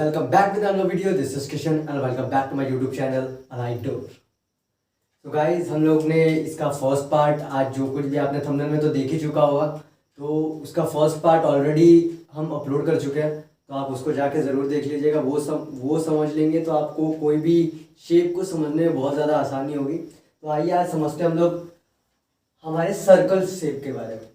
welcome back with another video. This is Kishan and welcome back to my YouTube channel Aligned Tour. तो guys हम लोग ने इसका first part आज जो कुछ भी आपने थंबनेल में तो देख ही चुका होगा, तो उसका फर्स्ट पार्ट ऑलरेडी हम अपलोड कर चुके हैं, तो आप उसको जाके ज़रूर देख लीजिएगा। वो समझ लेंगे तो आपको कोई भी शेप को समझने में बहुत ज़्यादा आसानी होगी। तो आइए आज समझते हैं हम लोग हमारे सर्कल शेप के बारे में।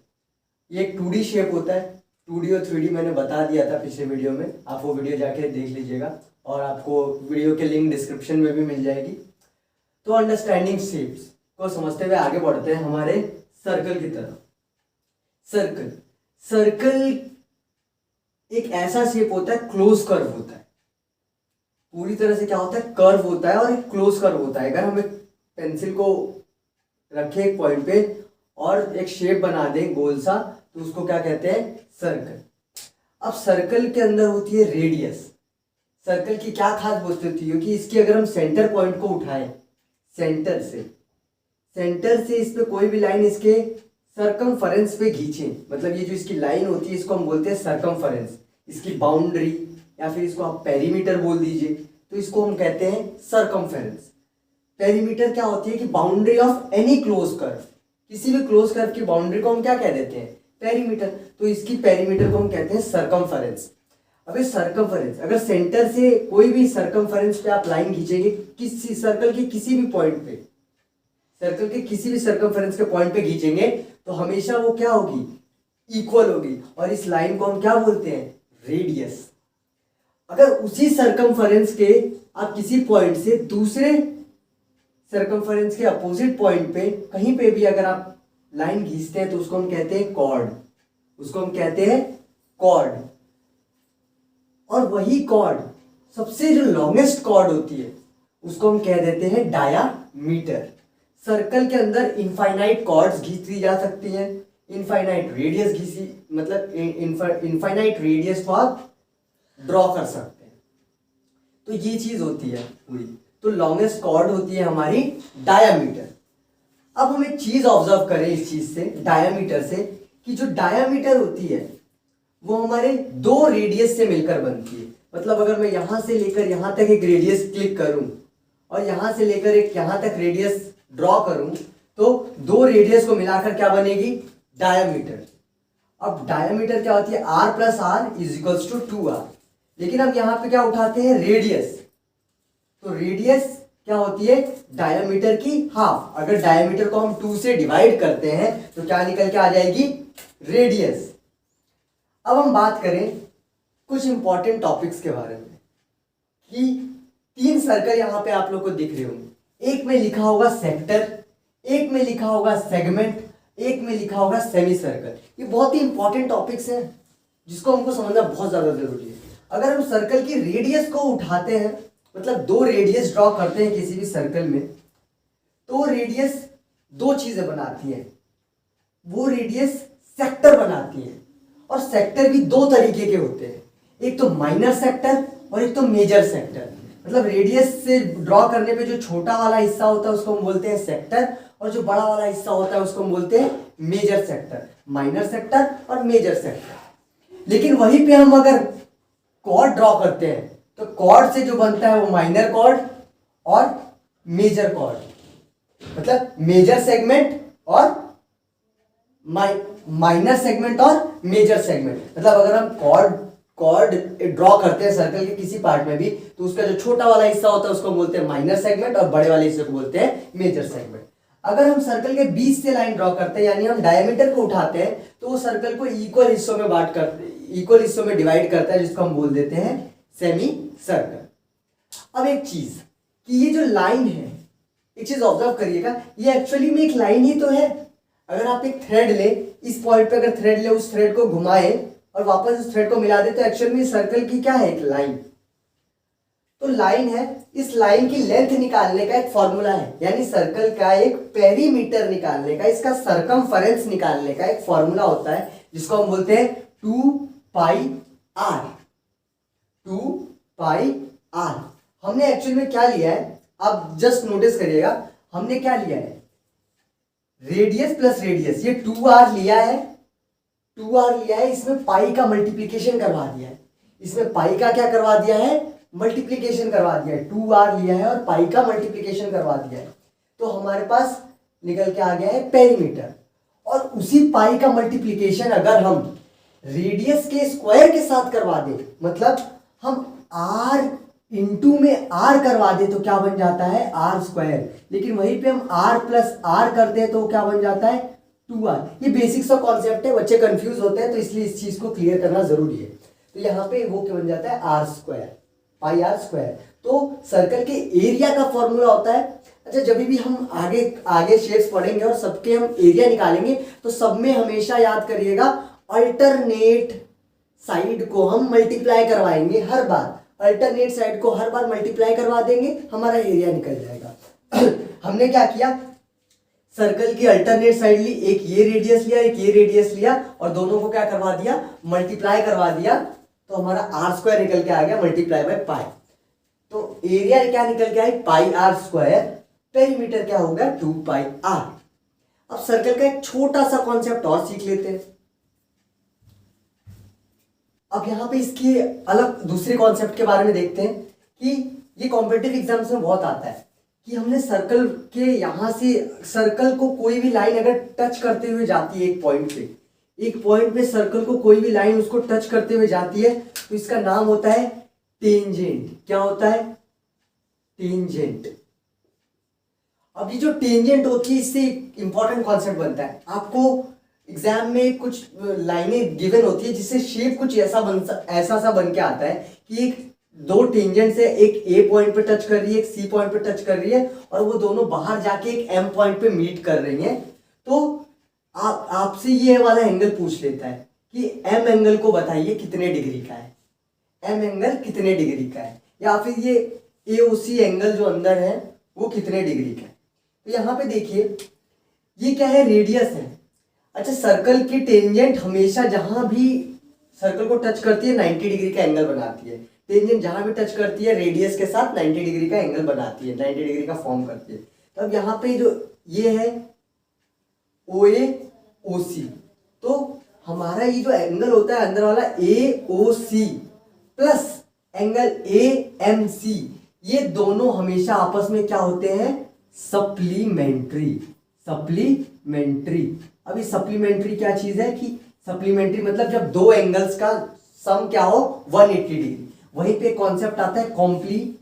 ये एक 2D शेप होता है, 2D और 3D मैंने बता दिया था पिछले वीडियो में, आप वो वीडियो जाके देख लीजिएगा और आपको वीडियो के लिंक डिस्क्रिप्शन में भी मिल जाएगी। तो अंडरस्टैंडिंग शेप्स को समझते हुए आगे बढ़ते हैं हमारे सर्कल की तरफ। सर्कल एक ऐसा शेप होता है, क्लोज कर्व होता है, पूरी तरह से क्या होता है, कर्व होता है और एक क्लोज कर्व होता है। अगर हम एक पेंसिल को रखें एक पॉइंट पे और एक शेप बना दें गोल सा, तो उसको क्या कहते हैं, सर्कल। अब सर्कल के अंदर होती है रेडियस। सर्कल की क्या खास वस्तु होती है कि इसकी अगर हम सेंटर पॉइंट को उठाएं, सेंटर से इस पे कोई भी लाइन इसके सरकमफेरेंस पे खींचें, मतलब ये जो इसकी लाइन होती है इसको हम बोलते हैं सरकमफेरेंस, इसकी बाउंड्री या फिर इसको आप पेरीमीटर बोल दीजिए, तो इसको हम कहते हैं सरकमफेरेंस। पेरीमीटर क्या होती है कि boundary of any close curve, किसी भी क्लोज कर्व की बाउंड्री को हम क्या कह देते हैं, पेरीमीटर। तो इसकी पेरीमीटर को हम कहते हैं सरकमफेरेंस। अब सरकमफेरेंस अगर सेंटर से कोई भी सरकमफेरेंस पे आप लाइन खींचेंगे किसी सर्कल के किसी भी पॉइंट पे, सर्कल के किसी भी सरकमफेरेंस के पॉइंट पे खींचेंगे तो हमेशा वो क्या होगी, इक्वल होगी, और इस लाइन को हम क्या बोलते हैं, रेडियस। अगर उसी सरकमफेरेंस के आप किसी पॉइंट से दूसरे सरकमफेरेंस के अपोजिट पॉइंट पे कहीं पे भी अगर आप लाइन खींचते हैं तो उसको हम कहते हैं कॉर्ड, उसको हम कहते हैं कॉर्ड। और वही कॉर्ड सबसे जो लॉन्गेस्ट कॉर्ड होती है उसको हम कह देते हैं डायामीटर। सर्कल के अंदर इनफाइनाइट कॉर्ड्स खींच दी जा सकती हैं, इनफाइनाइट रेडियस मतलब इनफाइनाइट रेडियस को आप ड्रॉ कर सकते हैं। तो ये चीज होती है पूरी। तो लॉन्गेस्ट कॉर्ड होती है हमारी डायामीटर। अब हम एक चीज ऑब्जर्व करें इस चीज से, डायामीटर से, कि जो डायामीटर होती है वो हमारे दो रेडियस से मिलकर बनती है। मतलब अगर मैं यहां से लेकर यहां तक एक रेडियस क्लिक करूं और यहां से लेकर एक यहां तक रेडियस ड्रॉ करूं, तो दो रेडियस को मिलाकर क्या बनेगी, डायामीटर। अब डायामीटर क्या होती है, r plus R is equals to 2r। लेकिन अब यहां पे क्या उठाते हैं, रेडियस। तो रेडियस क्या होती है, डायामीटर की हाफ। अगर डायामीटर को हम 2 से डिवाइड करते हैं तो क्या निकल के आ जाएगी, रेडियस। अब हम बात करें कुछ इंपॉर्टेंट टॉपिक्स के बारे में, कि 3 सर्कल यहां पे आप लोग को दिख रहे होंगे। एक में लिखा होगा सेक्टर, एक में लिखा होगा सेगमेंट, एक में लिखा होगा सेमी सर्कल। ये बहुत ही इंपॉर्टेंट टॉपिक्स हैं जिसको हमको समझना बहुत ज्यादा जरूरी है। अगर हम सर्कल की रेडियस को उठाते हैं, मतलब 2 रेडियस ड्रॉ करते हैं किसी भी सर्कल में, तो रेडियस 2 चीजें बनाती है। वो रेडियस सेक्टर बनाती है, और सेक्टर भी 2 तरीके के होते हैं, एक तो माइनर सेक्टर और एक तो मेजर सेक्टर। मतलब रेडियस से ड्रॉ करने पे जो छोटा वाला हिस्सा होता है उसको हम बोलते हैं सेक्टर, और जो बड़ा वाला हिस्सा होता है उसको हम बोलते हैं मेजर सेक्टर। माइनर सेक्टर और मेजर सेक्टर। लेकिन वहीं पे हम अगर कॉर्ड ड्रॉ करते हैं तो कॉर्ड से जो बनता है वो माइनर कॉर्ड और मेजर कॉर्ड, मतलब मेजर सेगमेंट और माइनर सेगमेंट और मेजर सेगमेंट। मतलब अगर हम कॉर्ड ड्रॉ करते हैं सर्कल के किसी पार्ट में भी, तो उसका जो छोटा वाला हिस्सा होता है उसको बोलते हैं माइनर सेगमेंट और बड़े वाले हिस्से को बोलते हैं मेजर सेगमेंट। अगर हम सर्कल के बीच से लाइन ड्रॉ करते हैं, यानी हम डायमीटर को उठाते हैं, तो वो सर्कल को इक्वल हिस्सों में डिवाइड करता है, जिसको हम बोल देते हैं सेमी सर्कल। अब एक चीज कि ये जो लाइन है, एक चीज ऑब्जर्व करिएगा, ये एक्चुअली में एक लाइन ही तो है। अगर आप एक थ्रेड ले, इस पॉइंट पे अगर थ्रेड ले, उस थ्रेड को घुमाए और वापस उस थ्रेड को मिला दे, तो एक्चुअल में सर्कल की क्या है, एक लाइन। तो लाइन है, इस लाइन की लेंथ निकालने का एक फॉर्मूला है, यानी सर्कल का एक पेरीमीटर निकालने का, इसका सरकमफेरेंस निकालने का एक फॉर्मूला होता है, जिसको हम बोलते हैं 2πr। 2πr हमने एक्चुअल में क्या लिया है, आप जस्ट नोटिस करिएगा, हमने क्या लिया है, रेडियस प्लस रेडियस, ये 2r लिया है, 2r लिया है, इसमें पाई का मल्टीप्लीकेशन करवा दिया है। इसमें पाई का क्या करवा दिया है, मल्टीप्लीकेशन करवा दिया है, 2r लिया है और पाई का मल्टीप्लीकेशन करवा दिया है, तो हमारे पास निकल के आ गया है पेरीमीटर। और उसी पाई का मल्टीप्लीकेशन अगर हम रेडियस के स्क्वायर के साथ करवा दे, मतलब हम r इंटू में r करवा दे तो क्या बन जाता है r स्क्वायर, लेकिन वहीं पे हम r प्लस r करते हैं तो क्या बन जाता है 2r। ये बेसिक्स का कॉन्सेप्ट है, बच्चे कंफ्यूज होते हैं तो इसलिए इस चीज को क्लियर करना जरूरी है। तो यहाँ पे वो क्या बन जाता है r स्क्वायर, पाई r स्क्वायर। तो सर्कल के एरिया का फॉर्मूला होता है, अच्छा जब भी हम आगे आगे शेप्स पढ़ेंगे और सबके हम एरिया निकालेंगे तो सब में हमेशा याद करिएगा अल्टरनेट साइड को हम मल्टीप्लाई करवाएंगे हर बार, अल्टरनेट साइड को हर बार मल्टीप्लाई करवा देंगे, हमारा एरिया निकल जाएगा। हमने क्या किया, सर्कल की अल्टरनेट साइड ली, एक ये रेडियस लिया एक ये रेडियस लिया और दोनों को क्या करवा दिया, मल्टीप्लाई करवा दिया, तो हमारा आर स्क्वायर निकल के आ गया मल्टीप्लाई बाय पाई। तो एरिया क्या निकल के आई, पाई आर स्क्वायर, पेरीमीटर क्या होगा 2 पाई आर। अब सर्कल का एक छोटा सा कॉन्सेप्ट और सीख लेते हैं। अब यहां पे इसकी अलग दूसरे कॉन्सेप्ट के बारे में देखते हैं कि ये कॉम्पिटिटिव एग्जाम्स में बहुत आता है कि हमने सर्कल के यहां से, सर्कल को कोई भी लाइन अगर टच करते हुए जाती है एक पॉइंट पे सर्कल को कोई भी लाइन उसको टच करते हुए जाती है तो इसका नाम होता है टेंजेंट। क्या होता है, टेंजेंट। अब ये जो टेंजेंट होती है इससे इंपॉर्टेंट कॉन्सेप्ट बनता है। आपको एग्जाम में कुछ लाइनें गिवन होती है जिससे शेप कुछ ऐसा सा बन के आता है कि एक दो टेंजेंट से, एक ए पॉइंट पे टच कर रही है, एक सी पॉइंट पे टच कर रही है और वो दोनों बाहर जाके एक एम पॉइंट पे मीट कर रही हैं। तो आपसे ये वाला एंगल पूछ लेता है कि एम एंगल को बताइए कितने डिग्री का है, एम एंगल कितने डिग्री का है, या फिर ये एओसी एंगल जो अंदर है वो कितने डिग्री का है। तो यहाँ पे देखिए ये क्या है, रेडियस है। अच्छा सर्कल की टेंजेंट हमेशा जहां भी सर्कल को टच करती है 90 डिग्री का एंगल बनाती है। टेंजेंट जहां भी टच करती है रेडियस के साथ 90 डिग्री का एंगल बनाती है, 90 डिग्री का फॉर्म करती है। तो अब यहाँ पे जो ये है OA OC, तो हमारा ये जो एंगल होता है अंदर वाला AOC प्लस एंगल AMC, ये दोनों हमेशा आपस में क्या होते हैं, सप्लीमेंट्री। अभी सप्लीमेंट्री क्या चीज है कि सप्लीमेंट्री मतलब जब दो एंगल्स का सम क्या हो 180 डिग्री। वहीं पे कॉन्सेप्ट आता है कॉम्प्लीमेंट्री।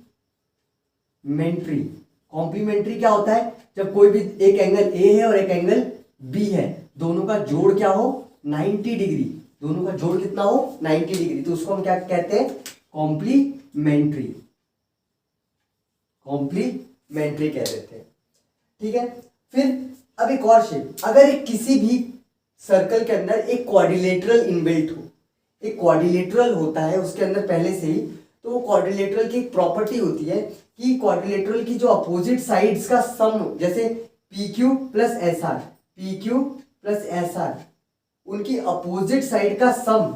कॉम्प्लीमेंट्री क्या होता है, जब कोई भी एक एंगल ए है और एक एंगल बी है, दोनों का जोड़ क्या हो 90 डिग्री, दोनों का जोड़ कितना हो 90 डिग्री, तो उसको हम क्या कहते हैं, कॉम्प्लीमेंट्री कह देते हैं। ठीक है, फिर अब एक और शेप, अगर एक किसी भी सर्कल के अंदर एक क्वाड्रिलेटरल इनबिल्ट हो, एक क्वाड्रिलेटरल होता है उसके अंदर पहले से ही, तो वो क्वाड्रिलेटरल की एक प्रॉपर्टी होती है कि क्वाड्रिलेटरल की जो अपोजिट साइड्स का सम, जैसे PQ प्लस SR, उनकी अपोजिट साइड का सम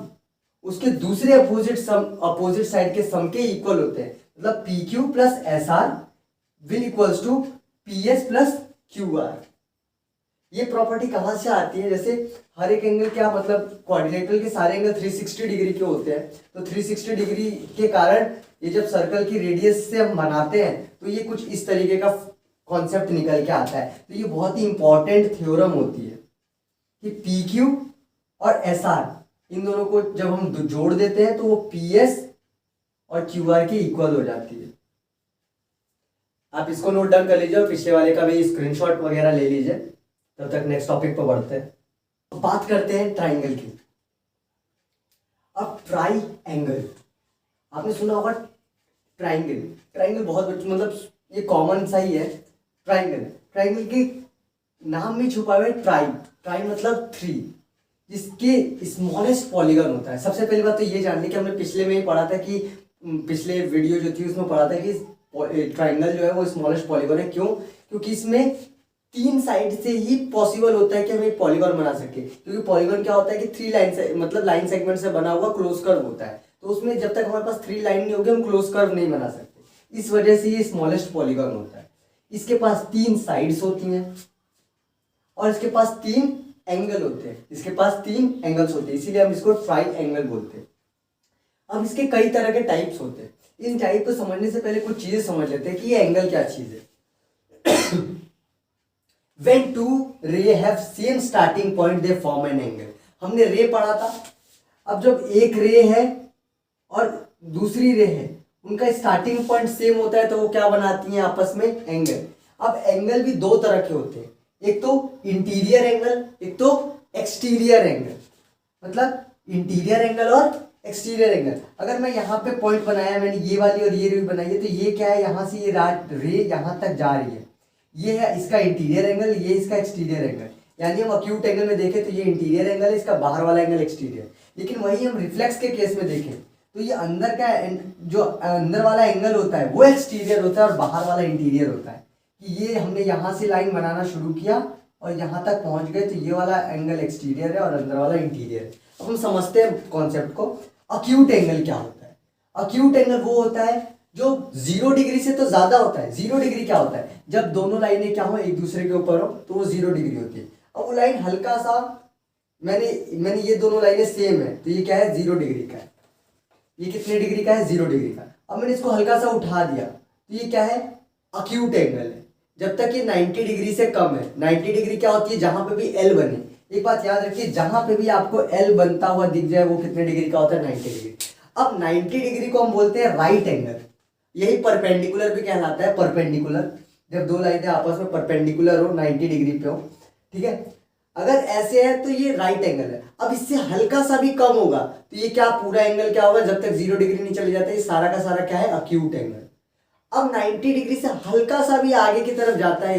उसके दूसरे अपोजिट साइड के सम के इक्वल होते हैं। मतलब PQ plus SR will equals to PS plus QR। ये प्रॉपर्टी कहां से आती है, जैसे हर एक एंगल क्या मतलब क्वाड्रिलेटरल के सारे एंगल 360 डिग्री के होते हैं, तो 360 डिग्री के कारण ये जब सर्कल की रेडियस से हम बनाते हैं तो ये कुछ इस तरीके का कॉन्सेप्ट निकल के आता है। तो ये बहुत ही इंपॉर्टेंट थ्योरम होती है कि PQ और SR इन दोनों को जब हम जोड़ देते हैं तो वो PS और QR के इक्वल हो जाती है। आप इसको नोट डाउन कर लीजिए और पिछले वाले का भी स्क्रीनशॉट वगैरह ले लीजिए। तब तक नेक्स्ट टॉपिक पर बढ़ते हैं। बात करते हैं ट्राइंगल की। अब ट्राइंगल आपने सुना होगा, ट्राइंगल बहुत मतलब ये कॉमन सा ही है। ट्राइंगल के नाम में छुपा हुआ है ट्राई मतलब 3, जिसके स्मॉलेस्ट पॉलीगन होता है। सबसे पहली बात तो ये जानने की हमने पिछले में ही पढ़ा था कि पिछले वीडियो जो थी उसमें पढ़ा था कि ट्राइंगल जो है वो स्मॉलेस्ट पॉलीगन है। क्यों? क्योंकि इसमें 3 साइड से ही पॉसिबल होता है कि हम एक पॉलीगन बना सके। क्योंकि पॉलीगन क्या होता है कि 3 लाइन से मतलब लाइन सेगमेंट से बना हुआ क्लोज कर्व होता है, तो उसमें जब तक हमारे पास 3 लाइन नहीं होगी हम क्लोज कर्व नहीं बना सकते। इस वजह से ये स्मॉलेस्ट पॉलीगन होता है। इसके पास 3 साइड्स होती हैं और इसके पास 3 एंगल होते हैं, इसीलिए हम इसको ट्राइंगल बोलते हैं। अब इसके कई तरह के टाइप्स होते हैं। इन टाइप को समझने से पहले कुछ चीजें समझ लेते हैं कि ये एंगल क्या चीज है। When two ray have same starting point they form an angle। हमने रे पढ़ा था। अब जब एक रे है और दूसरी रे है, उनका स्टार्टिंग पॉइंट सेम होता है तो वो क्या बनाती हैं आपस में, एंगल। अब एंगल भी दो तरह के होते हैं, एक तो इंटीरियर एंगल, एक तो एक्सटीरियर एंगल। मतलब इंटीरियर एंगल और एक्सटीरियर एंगल। अगर मैं यहाँ पे पॉइंट बनाया, मैंने ये वाली और ये रे बनाई है, तो ये क्या है, यहाँ से ये रे यहाँ तक जा रही है, ये है इसका इंटीरियर एंगल, ये इसका एक्सटीरियर एंगल। यानी हम अक्यूट एंगल में देखें तो ये इंटीरियर एंगल है, इसका बाहर वाला एंगल एक्सटीरियर। लेकिन वही हम रिफ्लेक्स के केस में देखें तो ये अंदर का जो अंदर वाला एंगल होता है वो एक्सटीरियर होता है और बाहर वाला इंटीरियर होता है। कि ये हमने यहाँ से लाइन बनाना शुरू किया और यहाँ तक पहुंच गए, तो ये वाला एंगल एक्सटीरियर है और अंदर वाला इंटीरियर है। अब हम समझते हैं कॉन्सेप्ट को। अक्यूट एंगल क्या होता है? अक्यूट एंगल वो होता है जो 0 डिग्री से तो ज्यादा होता है। 0 डिग्री क्या होता है? जब दोनों लाइनें क्या हो, एक दूसरे के ऊपर हो, तो वो 0 डिग्री होती है। अब वो लाइन हल्का सा, मैंने ये दोनों लाइनें सेम है, तो ये क्या है, 0 डिग्री का है। ये कितने डिग्री का है, 0 डिग्री का। अब मैंने इसको हल्का सा उठा दिया, तो ये क्या है, अक्यूट एंगल है। जब तक ये 90 डिग्री से कम है। 90 डिग्री क्या होती है, जहां पे भी एल बने। एक बात याद रखिए, जहां पे भी आपको एल बनता हुआ दिख जाए वो कितने डिग्री का होता है, 90 डिग्री। अब 90 डिग्री को हम बोलते हैं राइट एंगल। यही परपेंडिकुलर भी कहलाता है, परपेंडिकुलर। जब दो लाइनें आपस में परपेंडिकुलर हो, 90 डिग्री पे हो, ठीक है। अगर ऐसे है तो ये राइट एंगल है। अब इससे हल्का सा भी कम होगा तो ये क्या, पूरा एंगल क्या होगा, जब तक 0 डिग्री नहीं चले जाता, ये सारा का सारा क्या है, अक्यूट एंगल। अब 90 डिग्री से हल्का सा भी आगे की तरफ जाता है,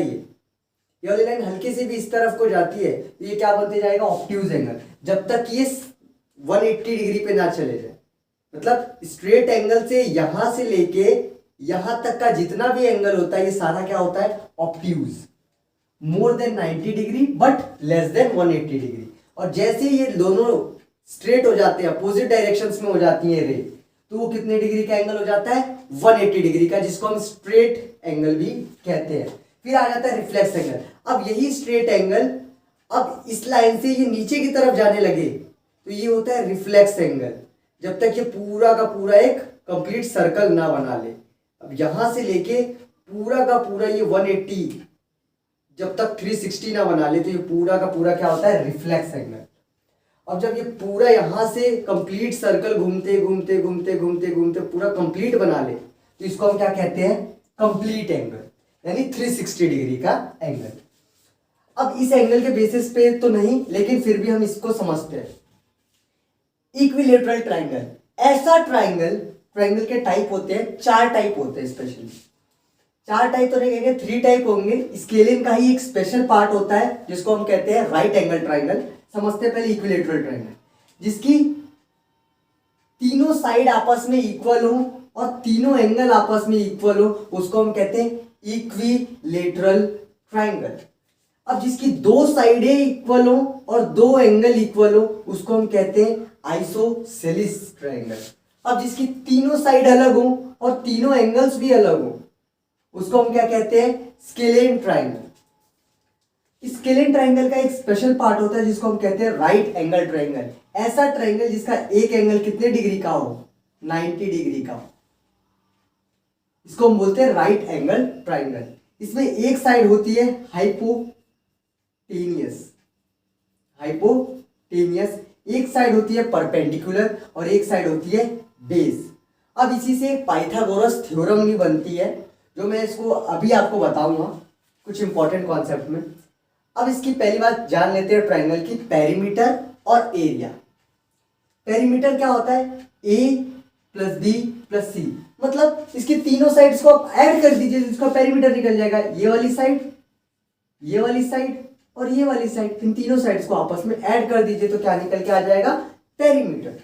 ये वाली लाइन हल्की से भी इस तरफ को जाती है, तो ये क्या बनते जाएगा, ऑब्ट्यूज एंगल। जब तक ये 180 डिग्री पे ना चले जाए। मतलब स्ट्रेट एंगल से यहां से लेके यहां तक का जितना भी एंगल होता है, ये सारा क्या होता है, obtuse. More than 90 degree but less than 180 degree. और जैसे ये दोनों स्ट्रेट हो जाते हैं, अपोजिट डायरेक्शंस में हो जाती है रे, तो वो कितने डिग्री का एंगल हो जाता है, 180 डिग्री का, जिसको हम स्ट्रेट एंगल भी कहते हैं। फिर आ जाता है रिफ्लेक्स एंगल। अब यही स्ट्रेट एंगल अब इस लाइन से ये नीचे की तरफ जाने लगे तो ये होता है रिफ्लेक्स एंगल, जब तक ये पूरा का पूरा एक कंप्लीट सर्कल ना बना ले। अब यहां से लेके पूरा का पूरा ये 180 जब तक 360 ना बना ले, तो ये पूरा का पूरा क्या होता है, रिफ्लेक्स एंगल। अब जब ये पूरा यहां से कंप्लीट सर्कल घूमते घूमते घूमते घूमते घूमते पूरा कंप्लीट बना ले, तो इसको हम क्या कहते हैं, कंप्लीट एंगल, यानी 360 डिग्री का एंगल। अब इस एंगल के बेसिस पे तो नहीं, लेकिन फिर भी हम इसको समझते हैं। इक्विलेटरल ट्राइंगल, ऐसा ट्राइंगल के टाइप होते हैं, 4 टाइप होते हैं स्पेशली। 4 टाइप तो नहीं कहेंगे, 3 टाइप होंगे। स्केलिन का ही एक स्पेशल पार्ट होता है जिसको हम कहते हैं राइट एंगल ट्राइंगल। समझते हैं पहले इक्विलेटरल ट्राइंगल, जिसकी तीनों साइड आपस में इक्वल हो और तीनों एंगल आपस में इक्वल हो, उसको हम कहते हैं इक्विलेटरल ट्राइंगल। अब जिसकी 2 साइडें इक्वल हो और 2 एंगल इक्वल हो, उसको हम कहते हैं आइसोसेलिस ट्राइंगल। अब जिसकी तीनों साइड अलग हो और तीनों एंगल्स भी अलग हो, उसको हम क्या कहते हैं, स्केलेन ट्राइंगल। स्केलेन ट्राइंगल का एक स्पेशल पार्ट होता है जिसको हम कहते हैं राइट एंगल ट्राइंगल। ऐसा ट्राइंगल जिसका एक एंगल कितने डिग्री का हो, 90 डिग्री का हो, इसको हम बोलते हैं राइट एंगल ट्राइंगल। इसमें एक साइड होती है हाइपोटेनियस, एक साइड होती है परपेंडिकुलर और एक साइड होती है बेस। अब इसी से एक पाइथागोरस थ्योरम भी बनती है, जो मैं इसको अभी आपको बताऊंगा कुछ इंपॉर्टेंट कॉन्सेप्ट में। अब इसकी पहली बात जान लेते हैं ट्राइंगल की, पेरीमीटर और एरिया। पेरीमीटर क्या होता है, ए प्लस बी प्लस सी, मतलब इसकी तीनों साइड्स को आप ऐड कर दीजिए, इसका पेरीमीटर निकल जाएगा। ये वाली साइड, ये वाली साइड और ये वाली साइड, इन तीनों साइड्स को आपस में ऐड कर दीजिए तो क्या निकल के आ जाएगा, पेरीमीटर।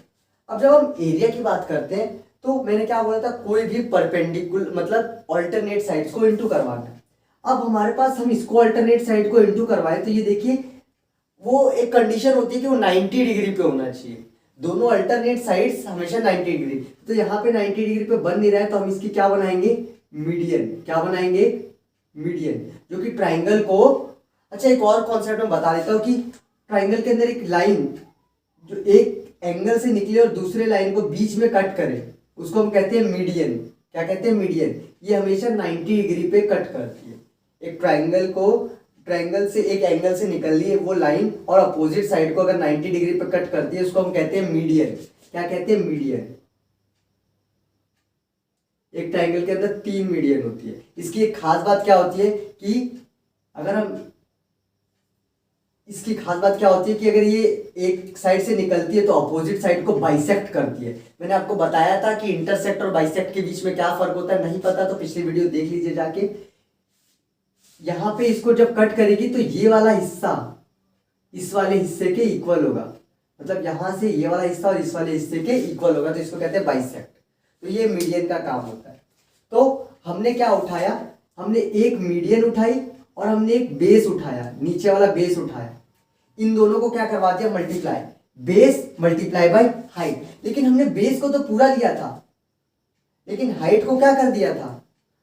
अब जब हम एरिया की बात करते हैं तो मैंने क्या बोला था, कोई भी परपेंडिकुलर मतलब ऑल्टरनेट साइड्स को इनटू करवाना है। अब हमारे पास हम इसको अल्टरनेट साइड को इनटू करवाए तो ये देखिए वो एक कंडीशन होती है कि वो 90 डिग्री पे होना चाहिए। दोनों अल्टरनेट साइड्स हमेशा 90 डिग्री, तो यहाँ पे 90 डिग्री पे बन नहीं रहा है, तो हम इसकी क्या बनाएंगे, मीडियन। क्या बनाएंगे, मीडियन, जो कि ट्राइंगल को, अच्छा एक और कॉन्सेप्ट में बता देता हूँ कि ट्राइंगल के अंदर एक लाइन जो एक एंगल से निकले और दूसरे लाइन को बीच में कट करे उसको हम कहते हैं मीडियन। क्या कहते हैं? मीडियन। ये हमेशा 90 डिग्री पे कट करती है। एक ट्राइंगल से एक एंगल से निकल रही है वो लाइन और अपोजिट साइड को अगर 90 डिग्री पे कट करती है उसको हम कहते हैं मीडियन। क्या कहते हैं? मीडियन। एक ट्राइंगल के अंदर 3 मीडियन होती है। इसकी एक खास बात क्या होती है कि इसकी खास बात क्या होती है कि अगर ये एक साइड से निकलती है तो अपोजिट साइड को बाइसेक्ट करती है। मैंने आपको बताया था कि इंटरसेक्ट और बाइसेक्ट के बीच में क्या फर्क होता है, नहीं पता तो पिछली वीडियो देख लीजिए जाके। यहां पे इसको जब कट करेगी तो ये वाला हिस्सा इस वाले हिस्से के इक्वल होगा, मतलब यहां से ये वाला हिस्सा और इस वाले हिस्से के इक्वल होगा, तो इसको कहते हैं बाइसेक्ट। तो ये मीडियन का काम होता है। तो हमने क्या उठाया? हमने एक मीडियन उठाई और हमने एक बेस उठाया, नीचे वाला बेस उठाया। इन दोनों को क्या करवा दिया? Multiply. Base multiply by height. लेकिन हमने बेस को तो पूरा लिया था, लेकिन हाइट को क्या कर दिया था?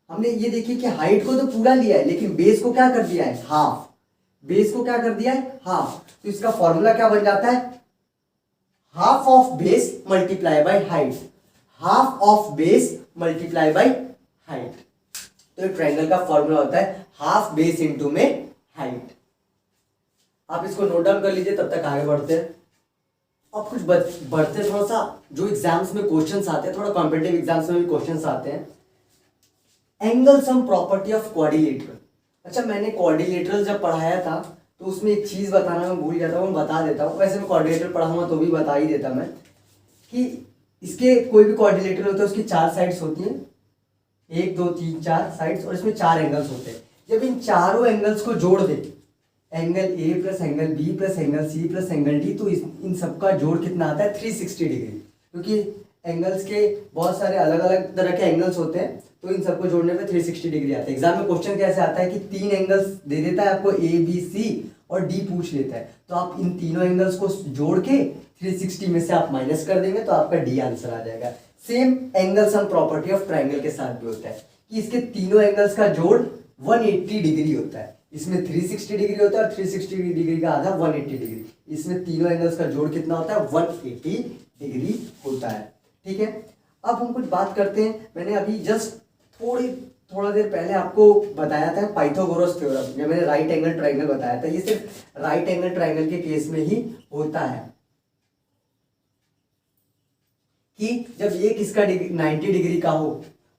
हमने ये देखिए कि हाइट को तो पूरा लिया है लेकिन बेस को क्या कर दिया है? हाफ। बेस को क्या कर दिया है? हाफ। तो इसका फॉर्मूला क्या बन जाता है? Half of base multiply by height. Half of base multiply by height. तो ट्रायंगल का फॉर्मूला होता है हाफ बेस इंटू में हाइट। आप इसको नोट डाउन कर लीजिए, तब तक आगे बढ़ते हैं। अब कुछ बढ़ते थोड़ा सा जो एग्जाम्स में क्वेश्चंस आते हैं, थोड़ा कॉम्पिटिटिव एग्जाम्स में भी क्वेश्चंस आते हैं। Angle sum property of quadrilateral. अच्छा, मैंने क्वाड्रिलेटरल जब पढ़ाया था तो उसमें एक चीज बताना मैं भूल गया था, वो मैं बता देता हूँ। वैसे मैं क्वाड्रिलेटरल पढ़ाऊंगा तो भी बता ही देता मैं कि इसके कोई भी क्वाड्रिलेटरल होता है उसकी 4 साइड्स होती हैं, 1 2 3 4 साइड्स, और इसमें 4 एंगल्स होते हैं। जब इन चारों एंगल्स को जोड़ दे, angle A plus angle B plus angle C plus angle D, तो इन सबका जोड़ कितना आता है? 360 डिग्री। क्योंकि एंगल्स के बहुत सारे अलग अलग तरह के एंगल्स होते हैं, तो इन सबको जोड़ने पे 360 डिग्री आता है। एग्जाम में क्वेश्चन कैसे आता है कि 3 एंगल्स दे देता है आपको, ए बी सी और डी पूछ लेता है, तो आप इन तीनों एंगल्स को जोड़ के 360 में से आप माइनस कर देंगे तो आपका डी आंसर आ जाएगा। Same angle sum property of triangle के साथ भी होता है कि इसके तीनों एंगल्स का जोड़ 180 डिग्री होता है। इसमें 360 डिग्री होता है और 360 डिग्री का आधा 180 डिग्री। इसमें तीनों एंगल्स का जोड़ कितना होता है? 180 डिग्री होता है। ठीक है, अब हम कुछ बात करते हैं। मैंने अभी जस्ट थोड़ा देर पहले आपको बताया था पाइथागोरस थ्योरम, जब मैंने राइट एंगल ट्राइंगल बताया था। ये सिर्फ राइट एंगल ट्राइंगल के केस में ही होता है कि जब एक इसका 90 डिग्री का हो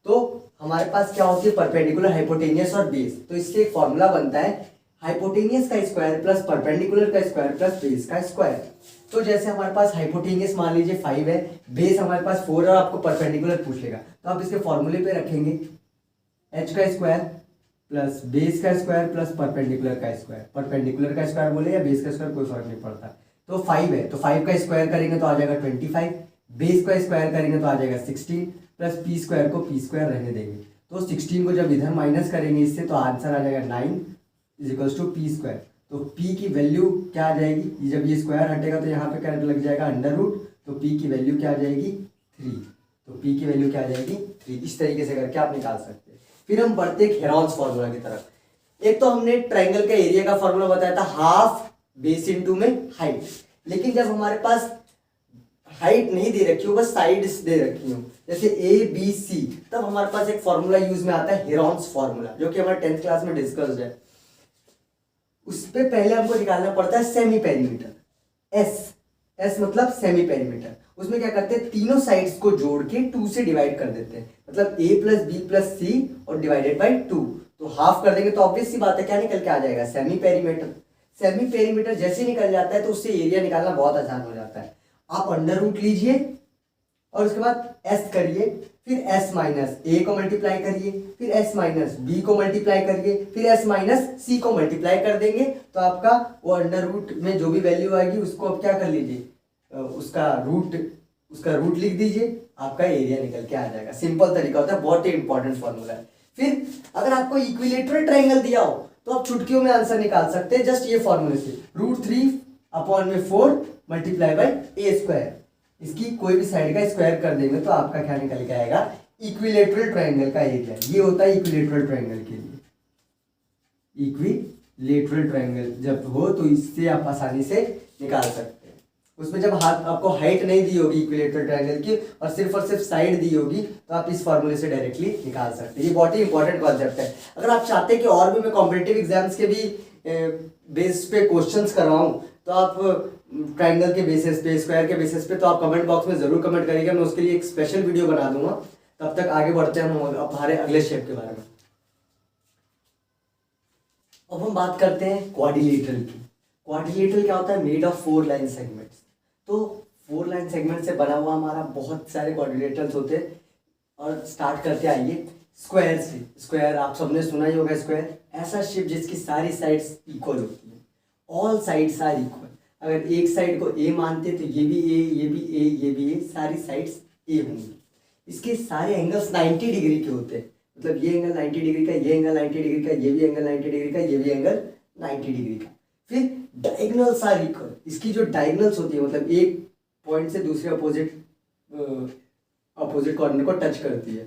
तो हमारे पास क्या होती है? परपेंडिकुलर, हाइपोटेनियस और बेस। तो इससे एक फॉर्मूला बनता है हाइपोटेनियस का स्क्वायर प्लस परपेंडिकुलर का स्क्वायर प्लस बेस का स्क्वायर। तो जैसे हमारे पास हाइपोटेनियस मान लीजिए 5 है, बेस हमारे पास 4 है और आपको परपेंडिकुलर पूछ लेगा, तो आप इसके फॉर्मूले पे रखेंगे h का स्क्वायर प्लस बेस का स्क्वायर प्लस परपेंडिकुलर का स्क्वायर। परपेंडिकुलर का स्क्वायर बोले या बेस का स्क्वायर कोई फर्क नहीं पड़ता। तो 5 है तो 5 का स्क्वायर करेंगे तो आ जाएगा 25, बेस का स्क्वायर करेंगे तो आ जाएगा 16 प्लस पी स्क्वायर को पी स्क्वायर रहने देंगे। तो 16 को जब इधर माइनस करेंगे इससे तो आंसर आ जाएगा 9 is equals to P square. तो p की वैल्यू क्या आ जाएगी? जब ये स्क्वायर हटेगा तो यहाँ पे क्या लग जाएगा? Under root. तो p की वैल्यू क्या आ जाएगी? 3। तो p की वैल्यू क्या आ जाएगी? 3। इस तरीके से करके आप निकाल सकते हैं। फिर हम बढ़ते हैं हेरॉन्स फॉर्मूला की तरफ। एक तो हमने ट्राइंगल का एरिया का फॉर्मूला बताया था हाफ बेस इंटू में हाइट। लेकिन जब हमारे पास हाइट नहीं दे रखी हो, बस साइड्स दे रखी हो, जैसे ए बी सी, तब हमारे पास एक फॉर्मूला यूज में आता है हेरॉन्स फॉर्मूला, जो कि हमारे 10th क्लास में डिस्कस्ड है। उस पे पहले हमको निकालना पड़ता है सेमी पेरीमीटर। एस मतलब सेमी पेरीमीटर। उसमें क्या करते हैं? तीनों साइड्स को जोड़ के 2 से डिवाइड कर देते हैं, मतलब a प्लस बी प्लस सी और डिवाइडेड बाई 2। तो हाफ कर देंगे तो ऑब्वियस सी बात है क्या निकल के आ जाएगा? Semi perimeter. सेमी पेरीमीटर जैसे निकल जाता है तो उससे एरिया निकालना बहुत आसान हो जाता है। आप अंडर रूट लीजिए और उसके बाद एस करिए, फिर एस माइनस ए को मल्टीप्लाई करिए, फिर एस माइनस बी को मल्टीप्लाई करिए, फिर एस माइनस सी को मल्टीप्लाई कर देंगे तो आपका वो अंडर रूट में जो भी वैल्यू आएगी उसको आप क्या कर लीजिए? उसका रूट लिख दीजिए, आपका एरिया निकल के आ जाएगा। सिंपल तरीका होता है, बहुत ही इंपॉर्टेंट फॉर्मूला है। फिर अगर आपको इक्विलेटरल ट्राइंगल दिया हो तो आप चुटकियों में आंसर निकाल सकते हैं जस्ट ये फॉर्मूले से। √3/4 मल्टीप्लाई बाई ए स्क्वायर। इसकी कोई भी साइड का स्क्वायर कर देंगे तो आपका क्या निकल के आएगा? इक्विलेटरल ट्राइंगल का एरिया। ये होता है इक्विलेटरल ट्राइंगल के लिए। इक्विलेटरल ट्राइंगल जब हो तो इससे आप आसानी से निकाल सकते हैं। उसमें जब हाथ आपको हाइट नहीं दी होगी इक्विलेटरल ट्रायंगल की और सिर्फ साइड दी होगी तो आप इस फॉर्मूले से डायरेक्टली निकाल सकते हैं। ये बहुत ही इंपॉर्टेंट कॉन्सेप्ट है। अगर आप चाहते हैं कि और भी मैं कॉम्पिटिटिव एग्जाम्स के भी बेस पे क्वेश्चंस करवाऊं तो आप ट्रायंगल के बेसिस पे, स्क्वायर के बेसिस पे, तो आप कमेंट बॉक्स में जरूर कमेंट करिएगा, मैं उसके लिए एक स्पेशल वीडियो बना दूंगा। तब तक आगे बढ़ते हैं हम हमारे अगले शेप के बारे में। अब हम बात करते हैं क्वाड्रिलेटरल की। क्वाड्रिलेटरल क्या होता है? Made of 4 line segments. तो 4 लाइन सेगमेंट से बना हुआ हमारा बहुत सारे क्वाड्रिलेटरल्स होते हैं। और स्टार्ट करते आइए स्क्वायर से। स्क्वायर आप सबने सुना ही होगा, स्क्वायर ऐसा शेप जिसकी सारी साइड्स इक्वल होती है, ऑल साइड्स आर इक्वल। अगर एक साइड को ए मानते तो ये भी ए, ये भी ए, ये भी ए, सारी साइड्स ए होंगी। इसके सारे एंगल्स 90 डिग्री के होते हैं, मतलब ये एंगल 90 डिग्री का, ये एंगल 90 डिग्री का, ये भी एंगल 90 डिग्री का, ये भी एंगल 90 डिग्री का। फिर डायगोनल्स आर इक्वल। इसकी जो डायगोनल्स होती है, मतलब एक पॉइंट से दूसरे अपोजिट कॉर्नर को टच करती है,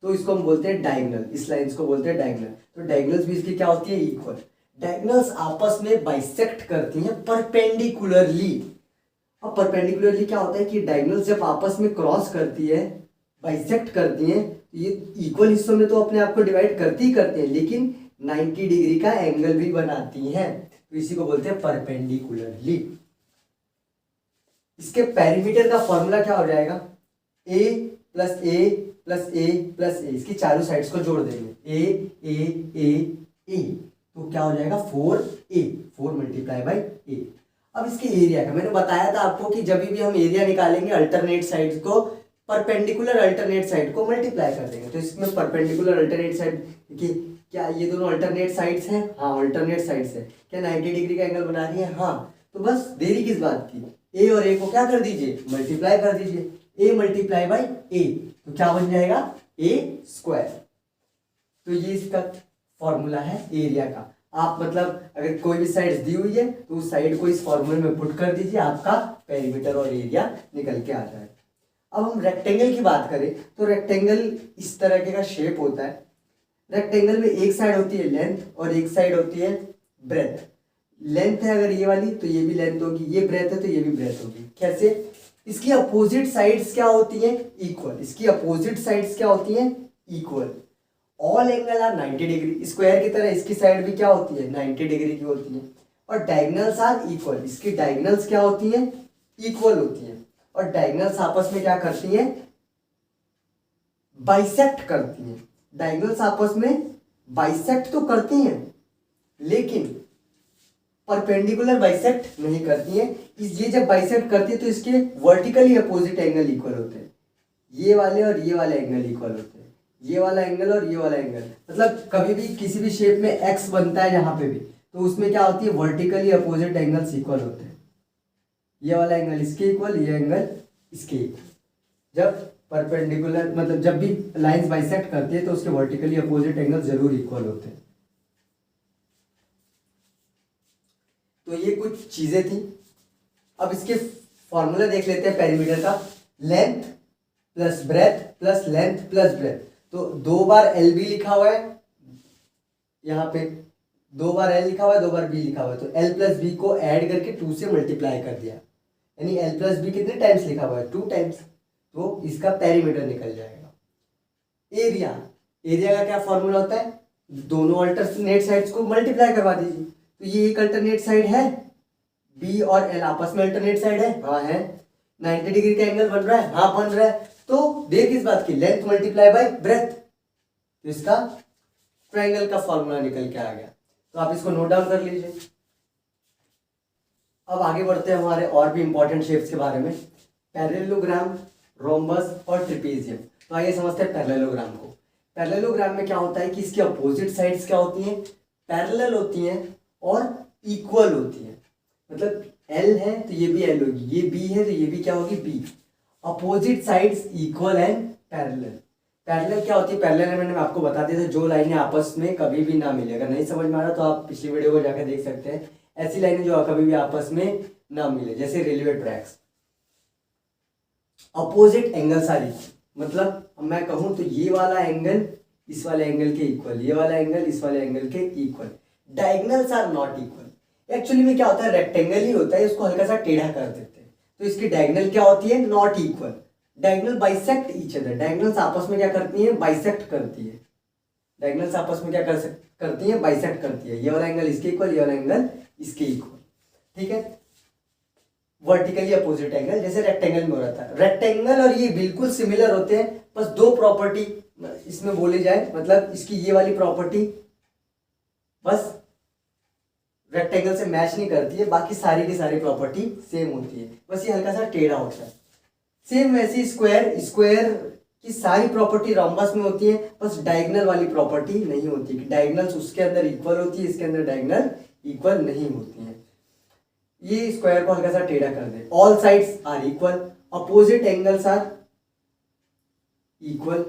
तो इसको हम बोलते हैं डायगोनल। इस लाइंस को बोलते हैं डायगोनल। तो डायगोनल्स भी इसकी क्या होती है? इक्वल। डायगोनल्स आपस में बाइसेक्ट करती हैं परपेंडिकुलरली। अब परपेंडिकुलरली क्या होता है कि डायगोनल्स जब आपस में क्रॉस करती है, बाइसेक्ट करती हैं, ये इक्वल हिस्सों में तो अपने आप को डिवाइड करती ही करते हैं, लेकिन 90 डिग्री का एंगल भी बनाती हैं, तो इसी को बोलते हैं परपेंडिकुलरली। इसके पेरीमीटर का फॉर्मूला क्या हो जाएगा? ए प्लस ए प्लस ए प्लस ए। इसकी चारों साइड्स को जोड़ देंगे, ए ए ए ए, तो क्या हो जाएगा? 4a, 4 मल्टीप्लाई बाई ए। अब इसके एरिया का मैंने बताया था आपको कि जब भी हम एरिया निकालेंगे अल्टरनेट साइड्स को, परपेंडिकुलर अल्टरनेट साइड को मल्टीप्लाई कर देंगे। तो इसमें परपेंडिकुलर अल्टरनेट साइड की क्या ये दोनों अल्टरनेट साइड्स हैं? हाँ, अल्टरनेट साइड्स है। क्या 90 डिग्री का एंगल बना रही है? हाँ। तो बस देरी किस बात की? ए और ए को क्या कर दीजिए? मल्टीप्लाई कर दीजिए। ए मल्टीप्लाई बाई ए, तो क्या बन जाएगा? ए स्क्वायर। तो ये इसका फॉर्मूला है एरिया का। आप मतलब अगर कोई भी साइड दी हुई है तो उस साइड को इस फॉर्मूले में पुट कर दीजिए, आपका पेरीमीटर और एरिया निकल के आ जाएगा। अब हम रेक्टेंगल की बात करें तो रेक्टेंगल इस तरह का शेप होता है। रेक्टेंगल में एक साइड होती है लेंथ और एक साइड होती है ब्रेथ। लेंथ है अगर ये वाली तो ये भी लेंथ होगी, ये ब्रेथ है तो ये भी ब्रेथ होगी। कैसे? इसकी अपोजिट साइड्स क्या होती हैं? इक्वल। इसकी अपोजिट साइड्स क्या होती हैं? Equal. All angle are 90 degree. Square की तरह इसकी साइड भी क्या होती है? 90 डिग्री की होती है। और डायगोनल्स आर इक्वल। इसकी डायगोनल्स क्या होती हैं? इक्वल होती हैं। और डायगोनल्स आपस में क्या करती हैं? बाइसेक्ट करती हैं। डायगोनल्स आपस में बाइसेक्ट तो करती हैं, लेकिन परपेंडिकुलर बाइसेक्ट नहीं करती हैं। ये जब बाइसेक्ट करती है तो इसके वर्टिकली अपोजिट एंगल इक्वल होते हैं। ये वाले और ये वाले एंगल इक्वल होते हैं, ये वाला एंगल और ये वाला एंगल। मतलब कभी भी किसी भी शेप में एक्स बनता है जहां पे भी, तो उसमें क्या होती है? वर्टिकली अपोजिट एंगल्स इक्वल होते हैं। ये वाला एंगल इसके इक्वल, ये एंगल इसके इक्वल। जब परपेंडिकुलर मतलब जब भी लाइंस बाइसेक्ट करती है तो उसके वर्टिकली अपोजिट एंगल जरूर इक्वल होते हैं। तो ये कुछ चीजें थी। अब इसके फॉर्मूला देख लेते हैं पेरीमीटर का। Length plus breadth plus length plus breadth. तो 2 बार एल बी लिखा हुआ है, यहाँ पे 2 बार एल लिखा हुआ है, 2 बार बी लिखा हुआ है, तो एल प्लस बी को ऐड करके 2 से मल्टीप्लाई कर दिया, यानी एल प्लस बी कितने टाइम्स लिखा हुआ है? 2 टाइम्स। तो इसका पेरीमीटर निकल जाएगा। एरिया, एरिया का क्या फॉर्मूला होता है? दोनों अल्टरनेट साइड्स को मल्टीप्लाई करवा दीजिए। तो ये एक अल्टरनेट साइड है, बी और एल आपस में अल्टरनेट साइड है, हाँ है। 90 डिग्री का एंगल बन रहा है, हाँ बन रहा है। तो देख इस बात की, लेंथ मल्टीप्लाई बाय ब्रेथ, तो इसका ट्रायंगल का फॉर्मूला निकल के आ गया। तो आप इसको नोट डाउन कर लीजिए। अब आगे बढ़ते हैं हमारे और भी इंपॉर्टेंट शेप्स के बारे में, पैरेललोग्राम, रोम्बस और ट्रिपेजियम। तो आइए समझते हैं पैरेललोग्राम को। पैरेललोग्राम में क्या होता है कि इसकी अपोजिट साइड्स क्या होती हैं? पैरेलल होती हैं और इक्वल होती हैं। मतलब एल है तो ये भी एल होगी, ये बी है तो ये भी क्या होगी? B. Opposite sides equal and parallel. Parallel क्या होती है? पैरेलल मैंने आपको बता दिया था, जो लाइनें आपस में कभी भी ना मिले। अगर नहीं समझ में आ रहा तो आप पिछली वीडियो को जाकर देख सकते हैं। ऐसी लाइनें जो कभी भी आपस में ना मिले, जैसे railway tracks. Opposite angles are equal, मतलब मैं कहूं तो ये वाला एंगल इस वाले एंगल के इक्वल, ये वाला एंगल इस वाले एंगल के equal. Diagonals are not equal. Actually में क्या होता है? रेक्टेंगल ही होता है, उसको हल्का सा टेढ़ा कर देते हैं। तो इसकी डायगोनल क्या होती है, not equal. Diagonal bisect each other, diagonals आपस में क्या करती है, बाइसेक्ट करती है। डायगोनल्स आपस में क्या करती है, बाइसेक्ट करती है। ये वाला एंगल इसके इक्वल, ये वाला एंगल इसके इक्वल, ठीक है। वर्टिकली अपोजिट एंगल, जैसे रेक्टेंगल में हो रहा था। रेक्टेंगल और ये बिल्कुल सिमिलर होते हैं, बस दो प्रॉपर्टी इसमें बोले जाए, मतलब इसकी ये वाली प्रॉपर्टी बस रेक्टेंगल से मैच नहीं करती है, बाकी सारी की सारी प्रॉपर्टी सेम होती है, बस ये हल्का सा टेढ़ा होता है। सेम वैसे स्क्वायर, स्क्वायर की सारी प्रॉपर्टी रोम्बस में होती है, बस डायगोनल वाली प्रॉपर्टी नहीं होती कि डायगोनल्स उसके अंदर इक्वल होती है, इसके अंदर डायगोनल इक्वल नहीं होती है। ये स्क्वायर को हल्का सा टेढ़ा कर दे। All sides are equal, opposite angles are equal.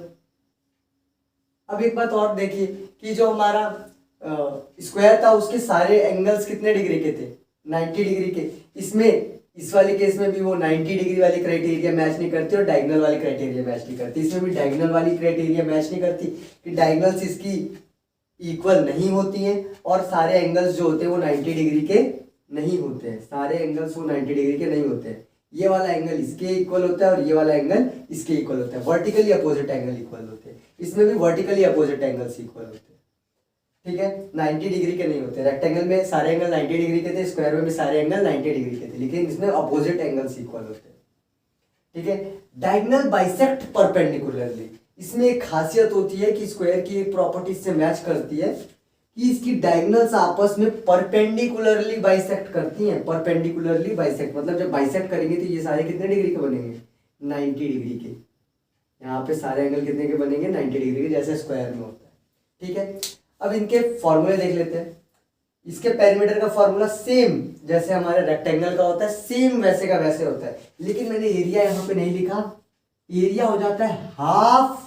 अब एक बात और देखिए कि जो हमारा स्क्वायर था उसके सारे एंगल्स कितने डिग्री के थे, 90 डिग्री के। इसमें इस वाले केस में भी वो 90 डिग्री वाली क्राइटेरिया मैच नहीं करती और डायगोनल वाली क्राइटेरिया मैच नहीं करती। इसमें भी डायगोनल वाली क्राइटेरिया मैच नहीं करती कि डायगोनल्स इसकी इक्वल नहीं होती हैं और सारे एंगल्स जो होते हैं वो 90 डिग्री के नहीं होते हैं, सारे एंगल्स वो 90 डिग्री के नहीं होते हैं। ये वाला एंगल इसके इक्वल होता है और ये वाला एंगल इसके इक्वल होता है। वर्टिकली अपोजिट एंगल इक्वल होते हैं, इसमें भी वर्टिकली अपोजिट एंगल्स इक्वल होते हैं, ठीक है। 90 डिग्री के नहीं होते। रेक्टेंगल में सारे एंगल 90 डिग्री के थे, स्क्वायर में भी सारे एंगल 90 डिग्री के थे, लेकिन इसमें अपोजिट एंगल्स इक्वल होते हैं, ठीक है। डायगोनल बाइसेक्ट परपेंडिकुलरली, इसमें एक खासियत होती है कि स्क्वायर की एक प्रॉपर्टी से मैच करती है कि इसकी डायगोनल्स आपस में परपेंडिकुलरली बाइसेक्ट करती हैं। परपेंडिकुलरली बाइसेक्ट मतलब जब बाइसेक्ट करेंगे तो ये सारे कितने डिग्री के बनेंगे, 90 डिग्री के। यहाँ पे सारे एंगल कितने के बनेंगे, 90 डिग्री के, जैसे स्क्वायर में होता है, ठीक है। अब इनके फॉर्मूले देख लेते हैं। इसके पेरीमीटर का फॉर्मूला सेम जैसे हमारे रेक्टेंगल का होता है, सेम वैसे का वैसे होता है, लेकिन मैंने एरिया यहाँ पे नहीं लिखा। एरिया हो जाता है हाफ,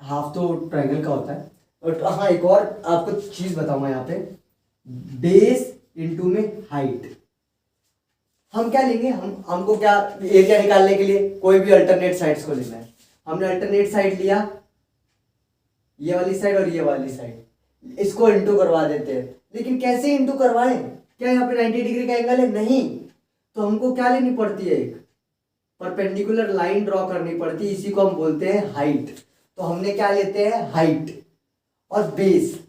हाफ तो ट्रायंगल का होता है। और हाँ, एक और आपको चीज बताऊंगा यहाँ पे, बेस इंटू में हाइट। हम क्या लेंगे, हमको क्या एरिया निकालने के लिए कोई भी अल्टरनेट साइड्स को लेना है। हमने अल्टरनेट साइड लिया, ये वाली साइड और ये वाली साइड, इसको इंटू करवा देते हैं। लेकिन कैसे इंटू करवाएं, क्या यहाँ पे 90 डिग्री का एंगल है, नहीं। तो हमको क्या लेनी पड़ती है, एक परपेंडिकुलर लाइन ड्रॉ करनी पड़ती है, इसी को हम बोलते हैं हाइट। तो हमने क्या लेते हैं, हाइट और बेस।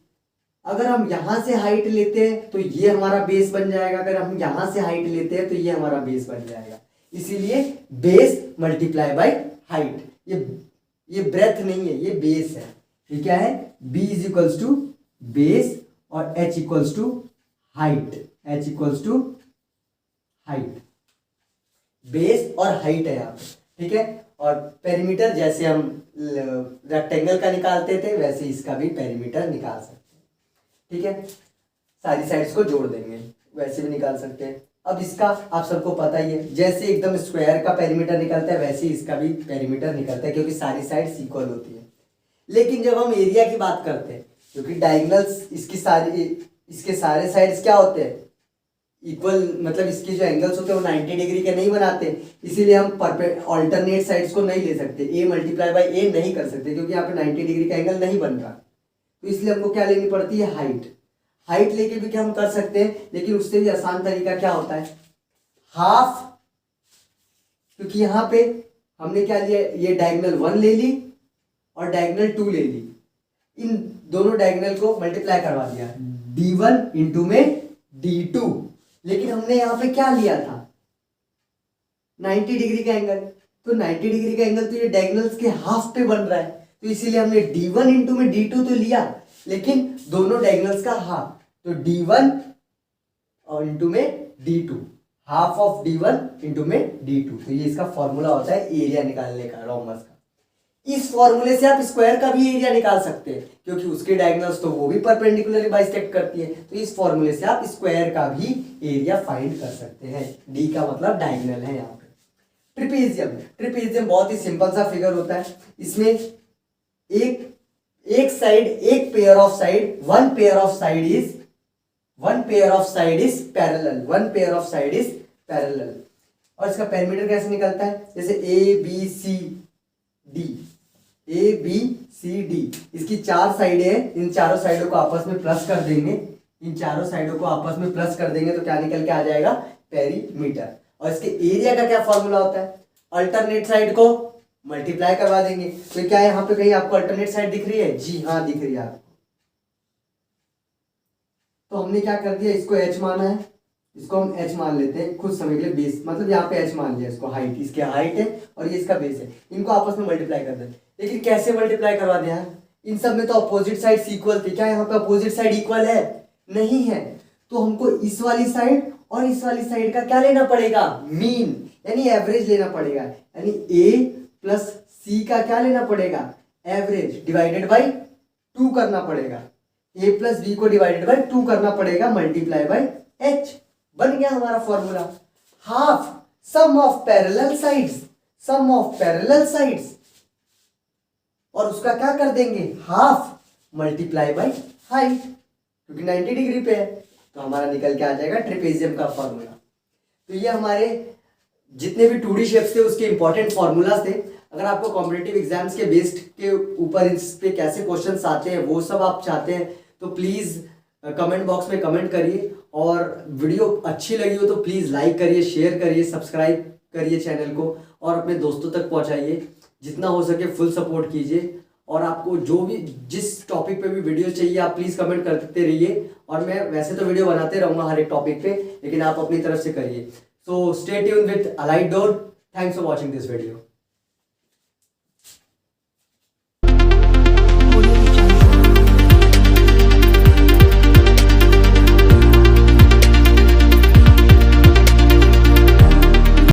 अगर हम यहां से हाइट लेते हैं तो ये हमारा बेस बन जाएगा, अगर हम यहां से हाइट लेते हैं तो ये हमारा बेस बन जाएगा। इसीलिए बेस मल्टीप्लाई बाय हाइट। ये ब्रेथ नहीं है, ये बेस है। ये क्या है, b is equals to base और h equals to height. h equals to height, base और हाइट है यहाँ पे, ठीक है। और पेरीमीटर जैसे हम रेक्टेंगल का निकालते थे वैसे इसका भी पेरीमीटर निकाल सकते हैं, ठीक है। सारी साइड्स को जोड़ देंगे, वैसे भी निकाल सकते हैं। अब इसका आप सबको पता ही है, जैसे एकदम स्क्वायर का पेरीमीटर निकलता है वैसे इसका भी पेरीमीटर निकलता है, क्योंकि सारी साइड्स इक्वल होती है। लेकिन जब हम एरिया की बात करते हैं, क्योंकि डायगोनल्स इसके सारे साइड्स क्या होते हैं, इक्वल, मतलब इसके जो एंगल्स होते हैं वो 90 डिग्री के नहीं बनाते, इसीलिए हम ऑल्टरनेट साइड्स को नहीं ले सकते, a मल्टीप्लाई बाय a नहीं कर सकते, क्योंकि यहाँ पे 90 डिग्री का एंगल नहीं बन रहा। तो इसलिए हमको क्या लेनी पड़ती है, हाइट। हाइट लेके भी क्या हम कर सकते हैं, लेकिन उससे भी आसान तरीका क्या होता है, हाफ। क्योंकि यहाँ पे हमने क्या लिया, ये डायगोनल 1 ले ली और डायगोनल 2 ले ली, इन दोनों डायगोनल को मल्टीप्लाई करवा दिया, d1 इंटू में d2। लेकिन हमने यहाँ पे क्या लिया था, 90 डिग्री का एंगल। तो 90 डिग्री का एंगल तो ये डायगोनल्स के हाफ पे बन रहा है, तो इसीलिए हमने d1 इंटू में d2 तो लिया, लेकिन दोनों डायगोनल्स का हाफ। तो d1 और इंटू में d2, half of d1 into में d2। तो ये इसका फॉर्मूला होता है एरिया निकालने का, रोम्बस का। इस फॉर्मूले से आप स्क्वायर का भी एरिया निकाल सकते हैं, क्योंकि उसके डायगोनल्स तो वो भी परपेंडिकुलरली बाइसेक्ट करती है। तो इस फॉर्मूले से आप स्क्वायर का भी एरिया फाइंड कर सकते हैं। डी का मतलब डायगोनल है यहाँ पे। ट्रिपेजियम, ट्रिपेजियम बहुत ही सिंपल सा फिगर होता है। इसमें एक साइड, एक pair of side, one pair of side is parallel, one pair of side is parallel. और इसका पेरीमीटर कैसे निकलता है, जैसे ए बी सी डी, इसकी 4 साइडें हैं, इन चारों साइडों को आपस में प्लस कर देंगे, इन चारों साइडों को आपस में प्लस कर देंगे तो क्या निकल के आ जाएगा, पेरीमीटर। और इसके एरिया का क्या फॉर्मूला होता है, अल्टरनेट साइड को मल्टीप्लाई करवा देंगे। तो क्या यहाँ पे कहीं आपको अल्टरनेट साइड दिख रही है, जी हाँ दिख रही है आपको। तो हमने क्या कर दिया, इसको h माना है, इसको हम h मान लेते हैं खुद समझ के लिए, बेस मतलब यहाँ पे h मान लिया इसको, हाइट इसकी हाइट है और ये इसका बेस है, इनको आपस में मल्टीप्लाई कर दें। लेकिन कैसे मल्टीप्लाई करवा दें, इन सब में तो अपोजिट साइड इक्वल थी, क्या यहाँ पे अपोजिट साइड इक्वल है, नहीं है। तो हमको इस वाली साइड और इस वाली साइड का क्या लेना पड़ेगा, मीन यानी एवरेज लेना पड़ेगा, यानी a प्लस c का क्या लेना पड़ेगा, एवरेज डिवाइडेड बाई 2 करना पड़ेगा, a प्लस b को डिवाइडेड बाई 2 करना पड़ेगा, मल्टीप्लाई बाई h। बन गया हमारा formula, half sum of parallel sides, sum of parallel sides, और उसका क्या कर देंगे, हाफ मल्टीप्लाई बाई हाइट, क्योंकि 90 डिग्री पे है तो हमारा निकल के आ जाएगा ट्रेपेजियम का फॉर्मूला। तो ये हमारे जितने भी 2D शेप्स थे उसके इंपॉर्टेंट फॉर्मूलाज थे। अगर आपको कॉम्पिटिटिव एग्जाम्स के बेस्ड के ऊपर इस पे कैसे क्वेश्चंस आते हैं वो सब आप चाहते हैं तो प्लीज़ कमेंट बॉक्स में कमेंट करिए, और वीडियो अच्छी लगी हो तो प्लीज़ लाइक करिए, शेयर करिए, सब्सक्राइब करिए चैनल को, और अपने दोस्तों तक पहुंचाइए, जितना हो सके फुल सपोर्ट कीजिए। और आपको जो भी जिस टॉपिक पे भी वीडियो चाहिए आप प्लीज़ कमेंट करते रहिए, और मैं वैसे तो वीडियो बनाते रहूँगा हर एक टॉपिक पे, लेकिन आप अपनी तरफ से करिए। So stay tuned with Alight Door. Thanks for watching this video.